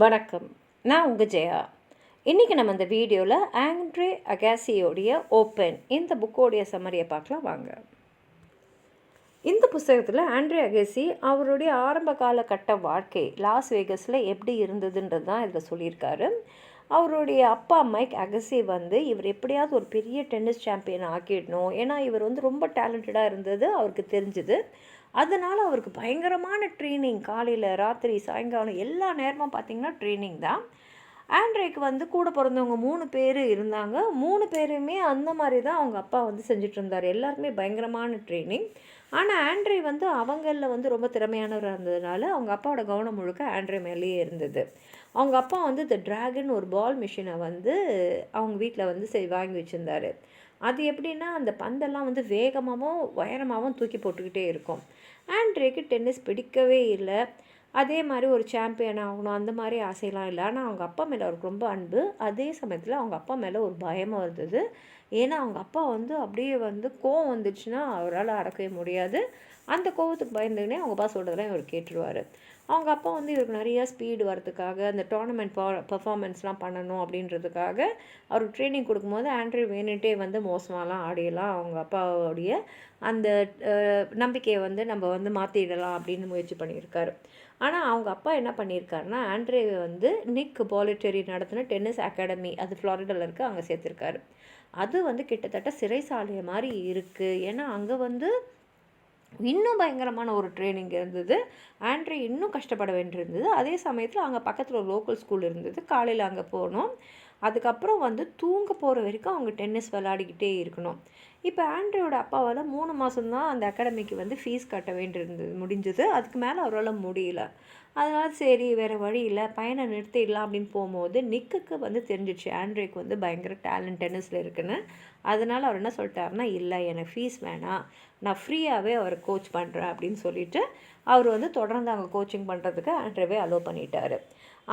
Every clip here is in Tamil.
வணக்கம். நான் உங்கள் ஜெயா. இன்றைக்கி நம்ம இந்த வீடியோவில் ஆண்ட்ரே அகாசியோடைய ஓப்பன் இந்த புக்கோடைய சம்மரியை பார்க்கலாம் வாங்க. இந்த புத்தகத்தில் ஆண்ட்ரே அகாசி அவருடைய ஆரம்ப காலகட்ட வாழ்க்கை லாஸ் வேகஸில் எப்படி இருந்ததுன்றது தான் இதில் சொல்லியிருக்காரு. அவருடைய அப்பா மைக் அகசி இவர் எப்படியாவது ஒரு பெரிய டென்னிஸ் சாம்பியன் ஆக்கிடணும், ஏன்னா இவர் ரொம்ப டேலண்டடாக இருந்தது அவருக்கு தெரிஞ்சுது. அதனால் அவருக்கு பயங்கரமான ட்ரெயினிங், காலையில் ராத்திரி சாயங்காலம் எல்லா நேரமும் பார்த்திங்கன்னா ட்ரெயினிங் தான். ஆண்ட்ரேக்கு கூட பிறந்தவங்க 3 பேர் இருந்தாங்க. 3 பேருமே அந்த மாதிரி தான் அவங்க அப்பா செஞ்சுட்டு இருந்தார். எல்லாருமே பயங்கரமான ட்ரெயினிங். ஆனால் ஆண்ட்ரே அவங்களில் ரொம்ப திறமையானவராக இருந்ததுனால அவங்க அப்பாவோட கவனம் முழுக்க ஆண்ட்ரே மேலேயே இருந்தது. அவங்க அப்பா த ட்ராகன் ஒரு பால் மிஷினை அவங்க வீட்டில் வாங்கி வச்சுருந்தார். அது எப்படின்னா அந்த பந்தெல்லாம் வேகமாகவும் உயரமாகவும் தூக்கி போட்டுக்கிட்டே இருக்கும். ஆண்ட்ரேக்கு டென்னிஸ் பிடிக்கவே இல்லை. அதே மாதிரி ஒரு சாம்பியன் ஆகணும் அந்த மாதிரி ஆசையெல்லாம் இல்லை. ஆனால் அவங்க அப்பா மேலே அவருக்கு ரொம்ப அன்பு. அதே சமயத்தில் அவங்க அப்பா மேலே ஒரு பயமும் இருந்தது. ஏன்னா அவங்க அப்பா அப்படியே கோவம் வந்துடுச்சுன்னா அவரால் அடக்கவே முடியாது. அந்த கோவத்துக்கு பயந்துக்கினே அவங்க அப்பா சொல்கிறதெல்லாம் இவர் கேட்டுருவார். அவங்க அப்பா இவருக்கு நிறையா ஸ்பீடு வரதுக்காக அந்த டோர்னமெண்ட் பர்ஃபார்மன்ஸ்லாம் பண்ணணும் அப்படின்றதுக்காக அவருக்கு ட்ரைனிங் கொடுக்கும்போது ஆண்ட்ரே வேணுட்டே மோசமாலாம் ஆடியெல்லாம் அவங்க அப்பாவுடைய அந்த நம்பிக்கையை நம்ம மாற்றிடலாம் அப்படின்னு முயற்சி பண்ணியிருக்காரு. ஆனால் அவங்க அப்பா என்ன பண்ணியிருக்காருன்னா ஆண்ட்ரேவை நிக் பாலிட்டரி நடத்தின டென்னிஸ் அகாடமி, அது ஃப்ளாரிடாவில் இருக்குது, அங்கே சேர்த்துருக்காரு. அது கிட்டத்தட்ட சிறைசாலையை மாதிரி இருக்குது. ஏன்னா அங்கே இன்னும் பயங்கரமான ஒரு ட்ரைனிங் இருந்தது. ஆண்ட்ரே இன்னும் கஷ்டப்பட வேண்டியிருந்தது. அதே சமயத்தில் அங்கே பக்கத்தில் ஒரு லோக்கல் ஸ்கூல் இருந்தது. காலையில் அங்கே போகணும். அதுக்கப்புறம் தூங்க போகிற வரைக்கும் அவங்க டென்னிஸ் விளையாடிக்கிட்டே இருக்கணும். இப்போ ஆண்ட்ரேயோட அப்பாவால் 3 மாதம்தான் அந்த அகாடமிக்கு ஃபீஸ் கட்ட வேண்டியிருந்தது முடிஞ்சது. அதுக்கு மேலே அவரால் முடியல. அதனால் சரி வேறு வழி இல்லை, பையனை நிறுத்திடலாம் அப்படின்னு போகும்போது நிக்குக்கு தெரிஞ்சிச்சு ஆண்ட்ரேக்கு பயங்கர டேலண்ட் டென்னிஸில் இருக்குன்னு. அதனால் அவர் என்ன சொல்லிட்டாருன்னா, இல்லை எனக்கு ஃபீஸ் வேணாம், நான் ஃப்ரீயாகவே அவரை கோச் பண்ணுறேன் அப்படின்னு சொல்லிவிட்டு அவர் தொடர்ந்து அங்கே கோச்சிங் பண்ணுறதுக்கு ஆண்ட்ரேவே அலோவ் பண்ணிட்டார்.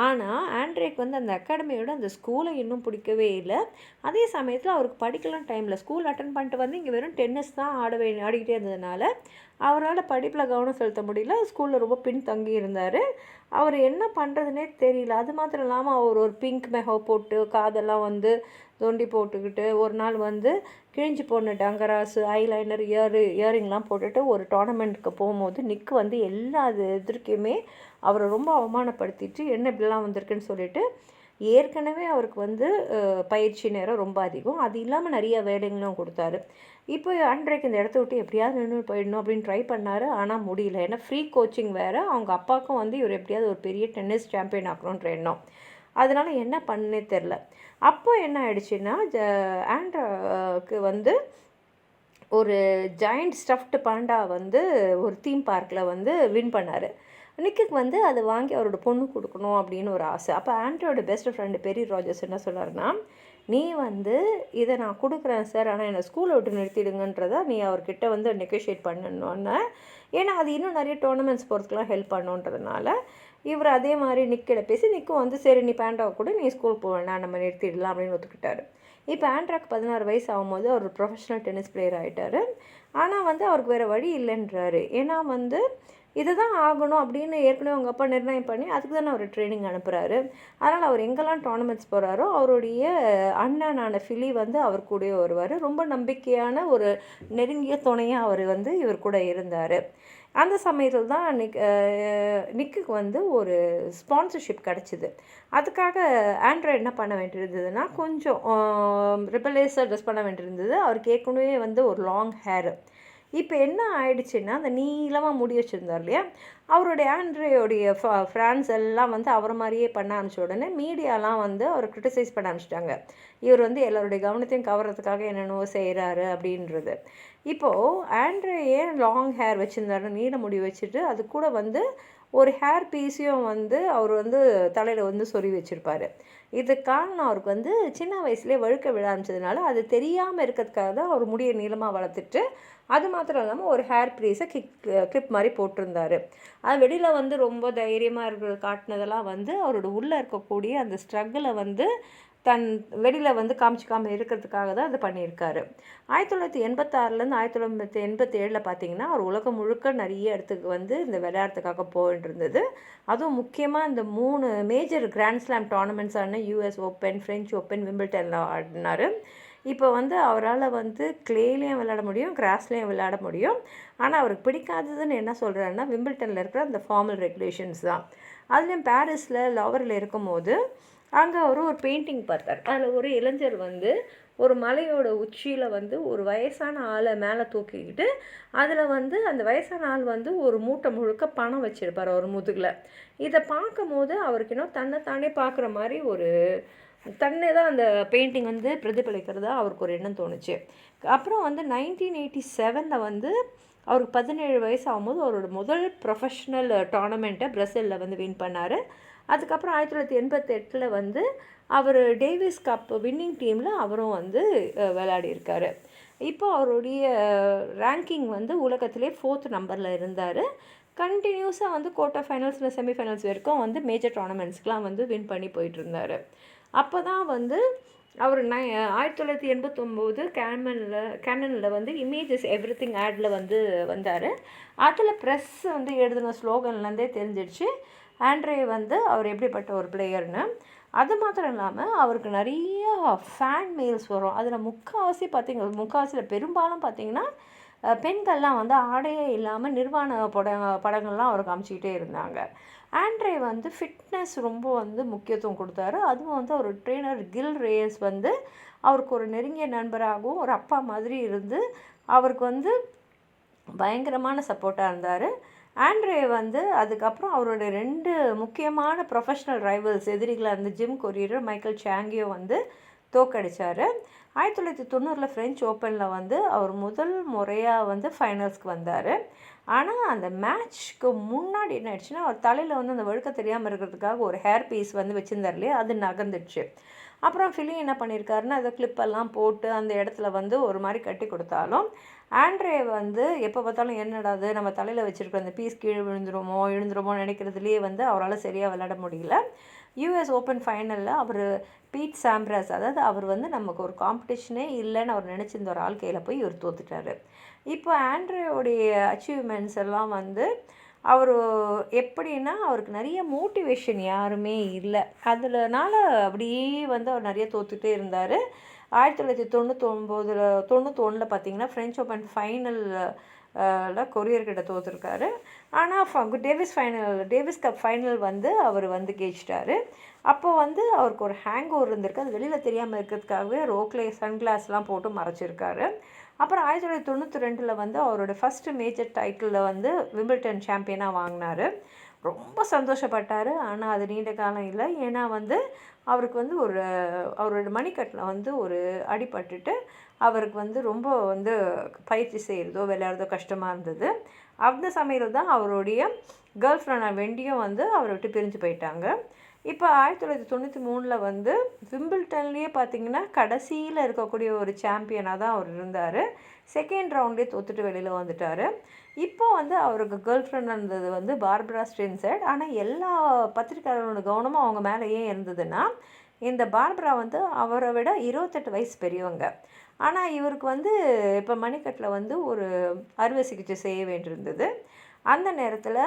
ஆனால் ஆண்ட்ரேக்கு அந்த அகாடமியோட அந்த ஸ்கூலை இன்னும் பிடிக்கவே இல்லை. அதே சமயத்தில் அவருக்கு படிக்கலாம் டைமில் ஸ்கூல் அட்டன் பண்ணிட்டு இங்கே வெறும் டென்னிஸ் தான் ஆடிக்கிட்டே இருந்ததுனால அவரால் படிப்பில் கவனம் செலுத்த முடியல. ஸ்கூலில் ரொம்ப பின்தங்கி இருந்தார். அவர் என்ன பண்ணுறதுனே தெரியல. அது மாத்திரம் இல்லாமல் அவர் ஒரு பிங்க் மெஹோ போட்டு காதெல்லாம் தோண்டி போட்டுக்கிட்டு ஒரு நாள் கிழிஞ்சு போன டங்கராஸு, ஐலைனர், இயரிங்லாம் போட்டுட்டு ஒரு டோர்னமெண்ட்டுக்கு போகும்போது நிக்கு எல்லா எதிர்க்கையுமே அவரை ரொம்ப அவமானப்படுத்திட்டு என்ன இப்படிலாம் வந்திருக்குன்னு சொல்லிட்டு ஏற்கனவே அவருக்கு பயிற்சி நேரம் ரொம்ப அதிகம், அது இல்லாமல் நிறைய வேலைங்களும் கொடுத்தாரு. இப்போ ஆண்ட்ரேக்கு இந்த இடத்த விட்டு எப்படியாவது நின்று போயிடணும் அப்படின்னு ட்ரை பண்ணார். ஆனால் முடியல. ஏன்னா ஃப்ரீ கோச்சிங் வேறு. அவங்க அப்பாவுக்கும் இவர் எப்படியாவது ஒரு பெரிய டென்னிஸ் சாம்பியன் ஆக்கணுன்ற எண்ணம். அதனால் என்ன பண்ணே தெரில. அப்போ என்ன ஆயிடுச்சுன்னா ஆண்ட்ராக்கு ஒரு ஜாயிண்ட் ஸ்டஃப்டு பாண்டா ஒரு தீம் பார்க்கில் வின் பண்ணார். நிக்குக்கு அதை வாங்கி அவரோட பொண்ணு கொடுக்கணும் அப்படின்னு ஒரு ஆசை. அப்போ ஆண்ட்ரோட பெஸ்ட் ஃப்ரெண்டு பெரி ராஜர்ஸ் என்ன சொன்னார்னா, நீ இதை நான் கொடுக்குறேன் சார், ஆனால் என்னை ஸ்கூலை விட்டு நிறுத்திடுங்கன்றதை நீ அவர்கிட்ட நெகோஷியேட் பண்ணணுன்னு. ஏன்னா அது இன்னும் நிறைய டோர்னமெண்ட்ஸ் போகிறதுக்கெலாம் ஹெல்ப் பண்ணுன்றதுனால இவர் அதே மாதிரி நிக்கிட பேசி நிக்கும் சரி நீ பேண்டாவை கூட நீ ஸ்கூல் போவேண்ணா நம்ம நிறுத்திடலாம் அப்படின்னு ஒத்துக்கிட்டாரு. இப்போ ஆண்ட்ராக்கு 16 வயசு ஆகும்போது அவர் ப்ரொஃபஷனல் டென்னிஸ் பிளேயர் ஆகிட்டார். ஆனால் அவருக்கு வேறு வழி இல்லைன்றாரு. ஏன்னா இதை தான் ஆகணும் அப்படின்னு ஏற்கனவே அவங்க அப்பா நிர்ணயம் பண்ணி அதுக்கு தானே அவர் ட்ரைனிங் அனுப்புகிறாரு. அதனால் அவர் எங்கெல்லாம் டோர்னமெண்ட்ஸ் போகிறாரோ அவருடைய அண்ணனான ஃபிலி அவர் கூடயே வருவார். ரொம்ப நம்பிக்கையான ஒரு நெருங்கிய துணையாக அவர் இவர் கூட இருந்தார். அந்த சமயத்தில் தான் நிக்குக்கு ஒரு ஸ்பான்சர்ஷிப் கிடச்சிது. அதுக்காக ஆண்ட்ரே என்ன பண்ண வேண்டியிருந்ததுன்னா கொஞ்சம் ரிபலேஸாக ட்ரெஸ் பண்ண வேண்டியிருந்தது. அவருக்கு ஏற்கனவே ஒரு லாங் ஹேரு. இப்போ என்ன ஆயிடுச்சுன்னா அந்த நீளமாக முடி வச்சுருந்தார் இல்லையா, அவருடைய ஆண்ட்ரேயோடைய ஃப்ரான்ஸ் எல்லாம் அவரை மாதிரியே பண்ண ஆரம்பிச்ச உடனே மீடியாலாம் அவரை க்ரிட்டிசைஸ் பண்ண ஆரம்பிச்சிட்டாங்க. இவர் எல்லாருடைய கவனத்தையும் கவர்றதுக்காக என்னென்னவோ செய்கிறாரு அப்படின்றது. இப்போது ஆண்ட்ரே ஏன் லாங் ஹேர் வச்சுருந்தாரு, நீல முடி வச்சுட்டு அது கூட ஒரு ஹேர் பீஸையும் அவர் தலையில் சொருவி வச்சுருப்பார். இதுக்கு காரணம் அவருக்கு சின்ன வயசுலேயே வழுக்க விழ ஆரம்பிச்சதுனால அது தெரியாமல் இருக்கிறதுக்காக தான் அவர் முடியை நீளமாக வளர்த்துட்டு அது மாத்திரம் இல்லாமல் ஒரு ஹேர் ப்ரீஸை கிளிப் மாதிரி போட்டிருந்தார். அது வெளியில் வந்து ரொம்ப தைரியமாக இருக்கிற காட்டினதெல்லாம் வந்து அவரோட உள்ளே இருக்கக்கூடிய அந்த ஸ்ட்ரகிளை வந்து தன் வெளியில் வந்து காமிச்சிக்காமல் இருக்கிறதுக்காக தான் அது பண்ணியிருக்காரு. 1986லேருந்து 1987 பார்த்தீங்கன்னா அவர் உலகம் முழுக்க நிறைய இடத்துக்கு வந்து இந்த விளையாடுறதுக்காக போயிட்டு இருந்தது. அதுவும் முக்கியமாக இந்த 3 மேஜர் கிராண்ட் ஸ்லாம் டோர்னமெண்ட்ஸான US ஓப்பன், ஃப்ரெஞ்ச் ஓப்பன், விம்பிள்டனில் ஆடினார். இப்போ வந்து அவரால் வந்து கிளேலேயும் விளையாட முடியும், கிராஸ்லேயும் விளையாட முடியும். ஆனால் அவருக்கு பிடிக்காததுன்னு என்ன சொல்கிறாருன்னா விம்பிள்டனில் இருக்கிற அந்த ஃபார்மல் ரெகுலேஷன்ஸ் தான். அதுலேயும் பாரிஸில் லவரில் இருக்கும்போது அங்கே ஒரு பெயிண்டிங் பார்த்தார். அதில் ஒரு இளைஞர் வந்து ஒரு மலையோட உச்சியில் வந்து ஒரு வயசான ஆளை மேலே தூக்கிக்கிட்டு அதில் வந்து அந்த வயசான ஆள் வந்து ஒரு மூட்டை முழுக்க பணம் வச்சுருப்பார் அவர் முதுகில். இதை பார்க்கும் போது அவருக்கு இன்னும் தன்னைத்தானே பார்க்குற மாதிரி ஒரு தன்னை தான் அந்த பெயிண்டிங் வந்து பிரதிபலிக்கிறதா அவருக்கு ஒரு எண்ணம் தோணுச்சு. அப்புறம் வந்து 1987 வந்து அவருக்கு 17 வயசு ஆகும்போது அவரோட முதல் ப்ரொஃபஷ்னல் டோர்னமெண்ட்டை பிரசிலில் வந்து வின் பண்ணார். அதுக்கப்புறம் 1988 வந்து அவர் டேவிஸ் கப் வின்னிங் டீமில் அவரும் வந்து விளையாடியிருக்காரு. இப்போ அவருடைய ரேங்கிங் வந்து உலகத்திலே 4th நம்பரில் இருந்தார். கண்டினியூஸாக வந்து குவார்ட்டர் ஃபைனல்ஸில் செமிஃபைனல்ஸ் வரைக்கும் வந்து மேஜர் டோர்னமெண்ட்ஸ்க்கெலாம் வந்து வின் பண்ணி போயிட்டுருந்தார். அப்போ தான் வந்து அவர் 1989 கேனனில் வந்து இமேஜஸ் எவ்ரிதிங் ஆடில் வந்து வந்தார். அதில் ப்ரெஸ் வந்து எழுதின ஸ்லோகன்லேருந்தே தெரிஞ்சிடுச்சு ஆண்ட்ரே வந்து அவர் எப்படிப்பட்ட ஒரு பிளேயர்னு. அது மாத்திரம் இல்லாமல் அவருக்கு நிறைய ஃபேன் மெயில்ஸ் வரும். அதில் முக்கால்வாசியில் பெரும்பாலும் பார்த்திங்கன்னா பெண்கள்லாம் வந்து ஆடையே இல்லாமல் நிர்வாண படங்கள்லாம் அவர் காமிச்சிக்கிட்டே இருந்தாங்க. ஆண்ட்ரே வந்து ஃபிட்னஸ் ரொம்ப வந்து முக்கியத்துவம் கொடுத்தாரு. அதுவும் வந்து அவர் ட்ரெயினர் கில் ரேயஸ் வந்து அவருக்கு ஒரு நெருங்கிய நண்பராகவும் ஒரு அப்பா மாதிரி இருந்து அவருக்கு வந்து பயங்கரமான சப்போர்ட்டாக இருந்தார். ஆண்ட்ரே வந்து அதுக்கப்புறம் அவரோட 2 முக்கியமான ப்ரொஃபஷ்னல் ரைவல்ஸ் எதிரிகளாக இருந்த ஜிம் கொரியர், மைக்கேல் சாங்கியோ வந்து தோக்கடித்தார். 1990 ஃப்ரெஞ்ச் ஓப்பனில் வந்து அவர் முதல் முறையாக வந்து ஃபைனல்ஸ்க்கு வந்தார். ஆனால் அந்த மேட்ச்க்கு முன்னாடி என்ன ஆயிடுச்சுன்னா அவர் தலையில் வந்து அந்த வழுக்க தெரியாமல் இருக்கிறதுக்காக ஒரு ஹேர் பீஸ் வந்து வச்சுருந்தார் இல்லையா, அது நகர்ந்துடுச்சு. அப்புறம் ஃபிலி என்ன பண்ணியிருக்காருன்னா அதை கிளிப்பெல்லாம் போட்டு அந்த இடத்துல வந்து ஒரு மாதிரி கட்டி கொடுத்தாலும் ஆண்ட்ரே வந்து எப்போ பார்த்தாலும் என்னடாது நம்ம தலையில் வச்சுருக்க அந்த பீஸ் கீழே விழுந்துருமோ நினைக்கிறதுலேயே வந்து அவரால் சரியாக விளையாட முடியல. US ஓப்பன் ஃபைனலில் அவர் பீட் சாம்ப்ராஸ், அதாவது அவர் வந்து நமக்கு ஒரு காம்படிஷனே இல்லைன்னு அவர் நினச்சிருந்த ஒரு ஆள் கையில் போய் இவர் தோத்துட்டார். இப்போ ஆண்ட்ரேயோடைய அச்சீவ்மெண்ட்ஸ் எல்லாம் வந்து அவர் எப்படின்னா அவருக்கு நிறைய மோட்டிவேஷன் யாருமே இல்லை. அதனால அப்படியே வந்து அவர் நிறைய தோத்துகிட்டே இருந்தார். 1991 பார்த்திங்கன்னா ஃப்ரெஞ்ச் ஓப்பன் ஃபைனலில் கொரியர்கிட்ட தோற்றுருக்காரு. ஆனால் டேவிஸ் கப் ஃபைனல் வந்து அவர் வந்து ஜெயிச்சிட்டாரு. அப்போ வந்து அவருக்கு ஒரு ஹேங் ஓவர் இருந்திருக்கு. அது வெளியில் தெரியாமல் இருக்கிறதுக்காகவே ரோக்லே சன்கிளாஸ்லாம் போட்டு மறைச்சிருக்காரு. அப்புறம் 1992 வந்து அவரோட ஃபஸ்ட்டு மேஜர் டைட்டிலில் வந்து விம்பிள்டன் சாம்பியனாக வாங்கினார். ரொம்ப சந்தோஷப்பட்டார். ஆனால் அது நீண்ட காலம் இல்லை. ஏன்னா வந்து அவருக்கு வந்து அவரோட மணிக்கட்டில் வந்து ஒரு அடிபட்டுட்டு அவருக்கு வந்து ரொம்ப வந்து பயிற்சி செய்கிறதோ விளையாடுறதோ கஷ்டமாக இருந்தது. அந்த சமயத்தில் தான் அவருடைய கேர்ள் ஃப்ரெண்டான வெண்டியும் வந்து அவரை விட்டு பிரிஞ்சு போயிட்டாங்க. இப்போ 1993 வந்து விம்பிள்டன்லேயே பார்த்திங்கன்னா கடைசியில் இருக்கக்கூடிய ஒரு சாம்பியனாக தான் அவர் இருந்தார். செகண்ட் ரவுண்ட்லேயே தோற்றுட்டு வெளியில் வந்துட்டார். இப்போ வந்து அவருக்கு கேர்ள் ஃப்ரெண்ட் இருந்தது வந்து பார்பரா ஸ்ட்ரெயின்செட். ஆனால் எல்லா பத்திரிக்கையாளர்களோட கவனமும் அவங்க மேலே ஏன் இருந்ததுன்னா இந்த பார்பரா வந்து அவரை விட 28 வயசு பெரியவங்க. ஆனால் இவருக்கு வந்து இப்போ மணிக்கட்டில் வந்து ஒரு அறுவை சிகிச்சை செய்ய வேண்டியிருந்தது. அந்த நேரத்தில்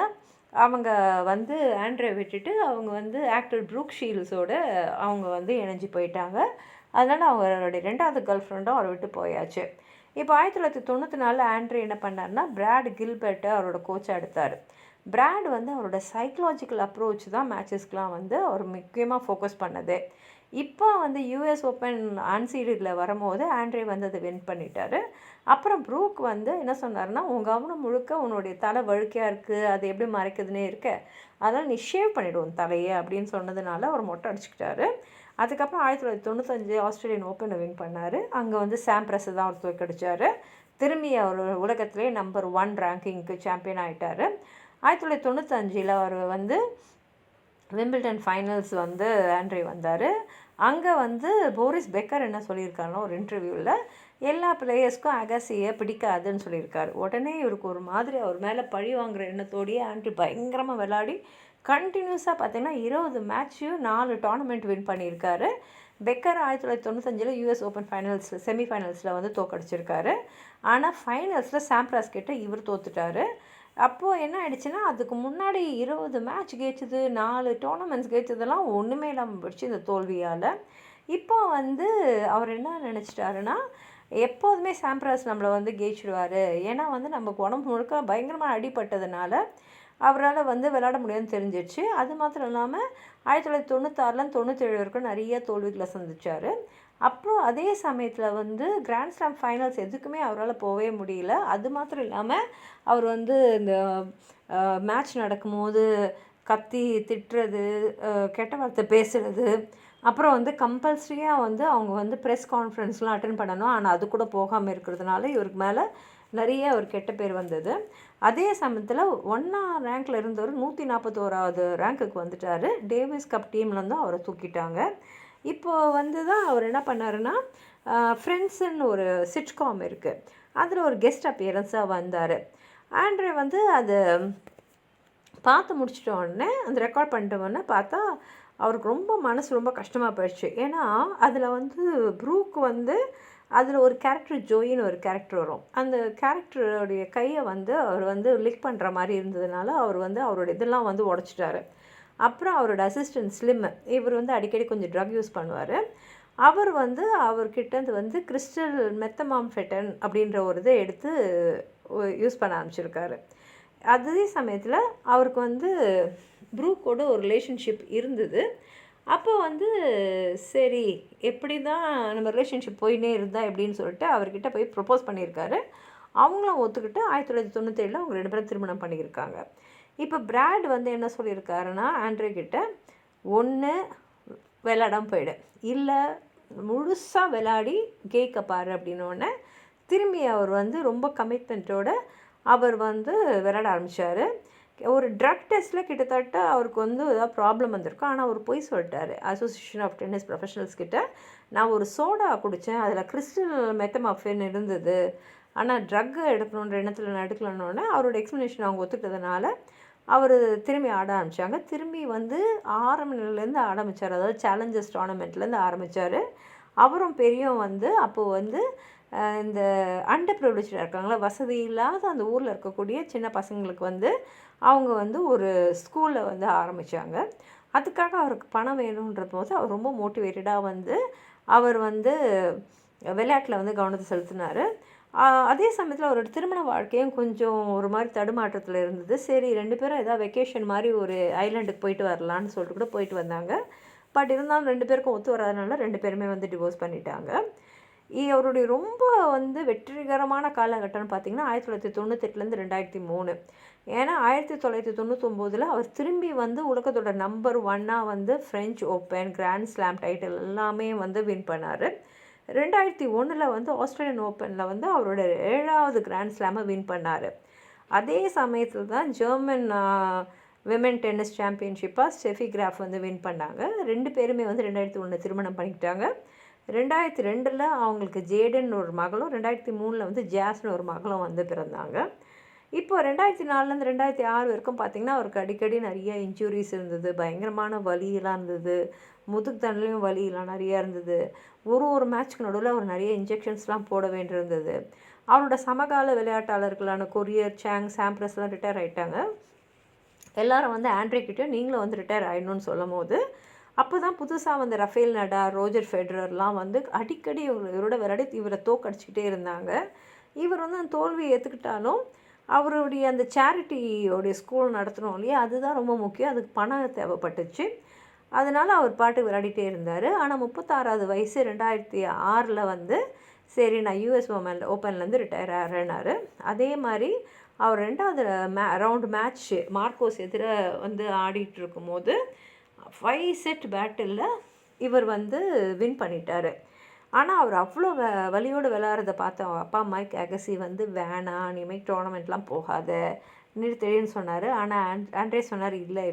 அவங்க வந்து ஆண்ட்ரே விட்டுட்டு அவங்க வந்து ஆக்டர் ப்ரூக் ஷீல்ஸோட அவங்க வந்து இணைஞ்சு போயிட்டாங்க. அதனால் அவங்களுடைய 2வது கேர்ள் ஃப்ரெண்டும் அவரை விட்டு போயாச்சு. இப்போ 1994 ஆண்ட்ரே என்ன பண்ணார்னா பிராட் கில்பர்ட்டை அவரோட கோச்சாக எடுத்தார். பிராட் வந்து அவரோட சைக்கலாஜிக்கல் அப்ரோச் தான் மேட்சஸ்க்கெலாம் வந்து அவர் முக்கியமாக ஃபோக்கஸ் பண்ணது. இப்போ வந்து US ஓப்பன் அன்சீடடில் வரும்போது ஆண்ட்ரே வந்து அதை வின் பண்ணிட்டார். அப்புறம் ப்ரூக் வந்து என்ன சொன்னார்னா உன் கவனம் முழுக்க உன்னுடைய தலை வழுக்கையாக இருக்குது, அது எப்படி மறைக்குதுன்னே இருக்க, அதனால் நீ ஷேவ் பண்ணிவிடுவோம் தலையை அப்படின்னு சொன்னதுனால அவர் மொட்டை அடிச்சுக்கிட்டாரு. அதுக்கப்புறம் 1995 ஆஸ்திரேலியன் ஓப்பனை வின் பண்ணார். அங்கே வந்து சாம்ப்ரஸை தான் அவர் தோற்கடிச்சார். திரும்பி அவர் உலகத்திலே நம்பர் 1 ரேங்கிங்க்கு சாம்பியன் ஆகிட்டார். 1995 அவர் வந்து விம்பிள்டன் ஃபைனல்ஸ் வந்து ஆண்ட்ரே வந்தார். அங்கே வந்து போரிஸ் பெக்கர் என்ன சொல்லியிருக்காருன்னா ஒரு இன்டர்வியூவில் எல்லா பிளேயர்ஸ்க்கும் அகாசியை பிடிக்காதுன்னு சொல்லியிருக்காரு. உடனே இவருக்கு ஒரு மாதிரி அவர் மேலே பழி வாங்குகிற எண்ணத்தோடையே ஆண்ட்ரி பயங்கரமாக விளையாடி கண்டினியூஸாக பார்த்திங்கன்னா 20 மேட்ச்சையும் 4 டோர்னமெண்ட் வின் பண்ணியிருக்காரு. பெக்கர் 1995 யூஎஸ் ஓப்பன் ஃபைனல்ஸில் செமிஃபைனல்ஸில் வந்து தோக்கடிச்சிருக்காரு. ஆனால் ஃபைனல்ஸில் சாம்ப்ராஸ் கிட்ட இவர் தோத்துட்டார். அப்போது என்ன ஆயிடுச்சுன்னா, அதுக்கு முன்னாடி 20 மேட்ச் ஜெயிச்சது, 4 டோர்னமெண்ட்ஸ் ஜெயிச்சதெல்லாம் ஒன்றுமே இல்லாமல் போயிடுச்சு இந்த தோல்வியால். இப்போ வந்து அவர் என்ன நினச்சிட்டாருன்னா, எப்போதுமே சாம்ப்ராஸ் நம்மளை வந்து ஜெயிச்சிடுவார். ஏன்னா வந்து நமக்கு உடம்பு முழுக்க பயங்கரமாக அடிப்பட்டதுனால அவரால் வந்து விளையாட முடியாதுன்னு தெரிஞ்சிடுச்சு. அது மாத்திரம் இல்லாமல் 1996 97 வரைக்கும் நிறைய தோல்விகளை சந்தித்தார். அப்புறம் அதே சமயத்தில் வந்து கிராண்ட் ஸ்லாம் ஃபைனல்ஸ் எதுக்குமே அவரால் போகவே முடியல. அது மாத்திரம் இல்லாமல் அவர் வந்து இந்த மேட்ச் நடக்கும்போது கத்தி திட்டுறது, கெட்ட வார்த்தை பேசுகிறது, அப்புறம் வந்து கம்பல்சரியாக வந்து அவங்க வந்து ப்ரெஸ் கான்ஃபரன்ஸ்லாம் அட்டென்ட் பண்ணணும். ஆனால் அது கூட போகாமல் இருக்கிறதுனால இவருக்கு மேலே நிறைய ஒரு கெட்ட பேர் வந்தது. அதே சமயத்தில் 1ஆம் ரேங்க்கில் இருந்தவர் 141வது ரேங்க்குக்கு வந்துட்டார். டேவிஸ் கப் டீம்லேருந்து அவரை தூக்கிட்டாங்க. இப்போது வந்து தான் அவர் என்ன பண்ணாருன்னா, ஃப்ரெண்ட்ஸுன்னு ஒரு சிட்காம் இருக்குது, அதில் ஒரு கெஸ்ட் அப்பியரன்ஸாக வந்தார். ஆண்ட்ரே வந்து அதை பார்த்து முடிச்சிட்ட உடனே, அந்த ரெக்கார்ட் பண்ணிட்ட உடனே பார்த்தா அவருக்கு ரொம்ப மனசு ரொம்ப கஷ்டமாக போயிடுச்சு. ஏன்னா அதில் வந்து ப்ரூக் வந்து அதில் ஒரு கேரக்டர் ஜோயின்னு ஒரு கேரக்டர் வரும். அந்த கேரக்டருடைய கையை வந்து அவர் வந்து லிக் பண்ணுற மாதிரி இருந்ததுனால அவர் வந்து அவரோட இதெல்லாம் வந்து உடச்சிட்டாரு. அப்புறம் அவரோட அசிஸ்டன்ட் ஸ்லிம், இவர் வந்து அடிக்கடி கொஞ்சம் ட்ரக் யூஸ் பண்ணுவார். அவர் வந்து அவர்கிட்டேருந்து வந்து கிறிஸ்டல் மெத்தமாம்ஃபெட்டன் அப்படின்ற ஒரு இதை எடுத்து யூஸ் பண்ண ஆரம்பிச்சிருக்காரு. அதே சமயத்தில் அவருக்கு வந்து ப்ரூக்கோட ஒரு ரிலேஷன்ஷிப் இருந்தது. அப்போ வந்து சரி எப்படி தான் நம்ம ரிலேஷன்ஷிப் போயினே இருந்தால் எப்படின்னு சொல்லிட்டு அவர்கிட்ட போய் ப்ரப்போஸ் பண்ணியிருக்காரு. அவங்களும் ஒத்துக்கிட்டு 1997 அவங்க 2 பேரும் திருமணம் பண்ணியிருக்காங்க. இப்போ பிராட் வந்து என்ன சொல்லியிருக்காருன்னா, ஆண்ட்ரே கிட்ட, ஒன்று விளையாடாமல் போயிடு, இல்லை முழுசாக விளையாடி கேட்க பாரு அப்படின்னோடனே திரும்பி அவர் வந்து ரொம்ப கமிட்மெண்ட்டோடு அவர் வந்து விளையாட ஆரம்பித்தார். ஒரு ட்ரக் டெஸ்ட்டில் கிட்டத்தட்ட அவருக்கு வந்து ஏதாவது ப்ராப்ளம் வந்திருக்கும். ஆனால் அவர் போய் சொல்லிட்டார் அசோசியேஷன் ஆஃப் டென்னிஸ் ப்ரொஃபஷனல்ஸ் கிட்ட, நான் ஒரு சோடா குடித்தேன், அதில் கிறிஸ்டல் மெத்தமாஃபென் இருந்தது, ஆனால் ட்ரக்கு எடுக்கணுன்ற எண்ணத்தில் நான் எடுக்கலன்னொன்னே அவரோட எக்ஸ்ப்ளனேஷன் அவங்க ஒத்துக்கிட்டதுனால அவர் திரும்பி ஆட ஆரம்பித்தாங்க. திரும்பி வந்து ஆரம்பத்துலேருந்து ஆரம்பித்தார், அதாவது சேலஞ்சர்ஸ் டோர்னமெண்ட்லேருந்து ஆரம்பித்தார். அவரும் பெரியும் வந்து அப்போது வந்து இந்த அண்டர் ப்ரிவிலேஜாக இருக்காங்களா, வசதி இல்லாத அந்த ஊரில் இருக்கக்கூடிய சின்ன பசங்களுக்கு வந்து அவங்க வந்து ஒரு ஸ்கூலில் வந்து ஆரம்பித்தாங்க. அதுக்காக அவருக்கு பணம் வேணுன்ற போது அவர் ரொம்ப மோட்டிவேட்டடாக வந்து அவர் வந்து விளையாட்டில் வந்து கவனத்தை செலுத்தினார். அதே சமயத்தில் அவரோட திருமண வாழ்க்கையும் கொஞ்சம் ஒரு மாதிரி தடுமாற்றத்தில் இருந்தது. சரி 2 பேரும் ஏதாவது வெக்கேஷன் மாதிரி ஒரு ஐலாண்டுக்கு போயிட்டு வரலான்னு சொல்லிட்டு கூட போயிட்டு வந்தாங்க. பட் இருந்தாலும் 2 பேருக்கும் ஒத்து வராதனால 2 பேருமே வந்து டிவோர்ஸ் பண்ணிட்டாங்க. அவருடைய ரொம்ப வந்து வெற்றிகரமான காலகட்டம்னு பார்த்திங்கன்னா 1998 2003. ஏன்னா 1999 அவர் திரும்பி வந்து உலகத்தோட நம்பர் 1 வந்து French Open, grand slam title எல்லாமே வந்து வின் பண்ணார். 2001 வந்து ஆஸ்திரேலியன் ஓப்பனில் வந்து அவரோட 7வது கிராண்ட் ஸ்லாமை வின் பண்ணார். அதே சமயத்தில் தான் ஜெர்மன் விமென் டென்னிஸ் சாம்பியன்ஷிப்பாக ஸ்டெஃபி கிராஃப் வந்து வின் பண்ணாங்க. 2 பேருமே வந்து 2001 திருமணம் பண்ணிக்கிட்டாங்க. 2002 அவங்களுக்கு ஜேடன் ஒரு மகளும், 2003 வந்து ஜாஸ்னு ஒரு மகளும் வந்து பிறந்தாங்க. இப்போ 2004 2006 வரைக்கும் பார்த்திங்கன்னா அவருக்கு அடிக்கடி நிறைய இன்ஜுரிஸ் இருந்தது, பயங்கரமான வலியெல்லாம் இருந்தது, முதுகு தண்டலையும் வலியெல்லாம் நிறையா இருந்தது. ஒரு மேட்ச்க்கு நடுவில் அவர் நிறைய இன்ஜெக்ஷன்ஸ்லாம் போட வேண்டியிருந்தது. அவரோட சமகால விளையாட்டாளர்களான கொரியர், சாங், சாம்ப்ரஸ்லாம் ரிட்டையர் ஆகிட்டாங்க. எல்லாரும் வந்து ஆண்ட்ரே கிட்டே நீங்களும் வந்து ரிட்டையர் ஆகிடணும்னு சொல்லும் போது, அப்போ தான் புதுசாக வந்து ரஃபேல் நடால், ரோஜர் ஃபெடரர்லாம் வந்து அடிக்கடி இவரோட விளையாடி இவரை தோக்கடிச்சிக்கிட்டே இருந்தாங்க. இவர் வந்து அந்த தோல்வியை ஏற்றுக்கிட்டாலும் அவருடைய அந்த சேரிட்டியோடைய ஸ்கூல் நடத்தணும் இல்லையா, அதுதான் ரொம்ப முக்கியம், அதுக்கு பணம் தேவைப்பட்டுச்சு. அதனால் அவர் பாட்டு விளையாடிட்டே இருந்தார். ஆனால் 36வது வயசு 2006 வந்து சரி நான் யூஎஸ் ஓப்பன்லேருந்து ரிட்டையர் ஆகிறேன்னாரு. அதே மாதிரி அவர் 2வது ரவுண்டு மேட்ச் மார்க்கோஸ் எதிர வந்து ஆடிட்டு இருக்கும்போது 5 செட் பேட்டிலில் இவர் வந்து வின் பண்ணிட்டார். ஆனால் அவர் அவ்வளோ வலியோடு விளையாடுறத பார்த்து அவங்க அப்பா மைக் அகசி வந்து வேணாம், இனிமேல் டோர்னமெண்ட்லாம் போகாத, நிறுத்தேன்னு சொன்னார். ஆனால் ஆண்ட்ரே சொன்னார், இல்லை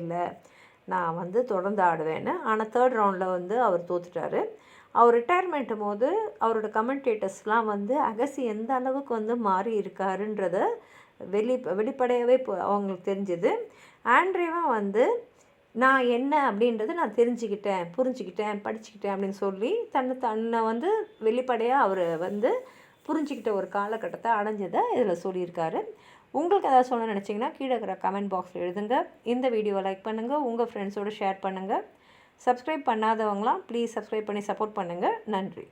நான் வந்து தொடர்ந்து ஆடுவேன்னு. ஆனால் 3rd ரவுண்டில் வந்து அவர் தோத்துட்டார். அவர் ரிட்டையர்மெண்ட்டும் போது அவரோட கமெண்டேட்டர்ஸ்லாம் வந்து அகசி எந்த அளவுக்கு வந்து மாறி இருக்காருன்றத வெளிப்படையாகவே இப்போ அவங்களுக்கு தெரிஞ்சுது. ஆண்ட்ரேவா வந்து நான் என்ன அப்படின்றத நான் தெரிஞ்சுக்கிட்டேன், புரிஞ்சுக்கிட்டேன், படிச்சுக்கிட்டேன் அப்படின்னு சொல்லி தன்னை வந்து வெளிப்படையாக அவர் வந்து புரிஞ்சுக்கிட்ட ஒரு காலகட்டத்தை அடைஞ்சதை இதில் சொல்லியிருக்காரு. உங்களுக்கு ஏதாவது சொல்ல நினச்சிங்கன்னா கீழே இருக்கிற கமெண்ட் பாக்ஸில் எழுதுங்க. இந்த வீடியோவை லைக் பண்ணுங்கள், உங்கள் ஃப்ரெண்ட்ஸோடு ஷேர் பண்ணுங்கள். சப்ஸ்கிரைப் பண்ணாதவங்களாம் ப்ளீஸ் சப்ஸ்கிரைப் பண்ணி சப்போர்ட் பண்ணுங்கள். நன்றி.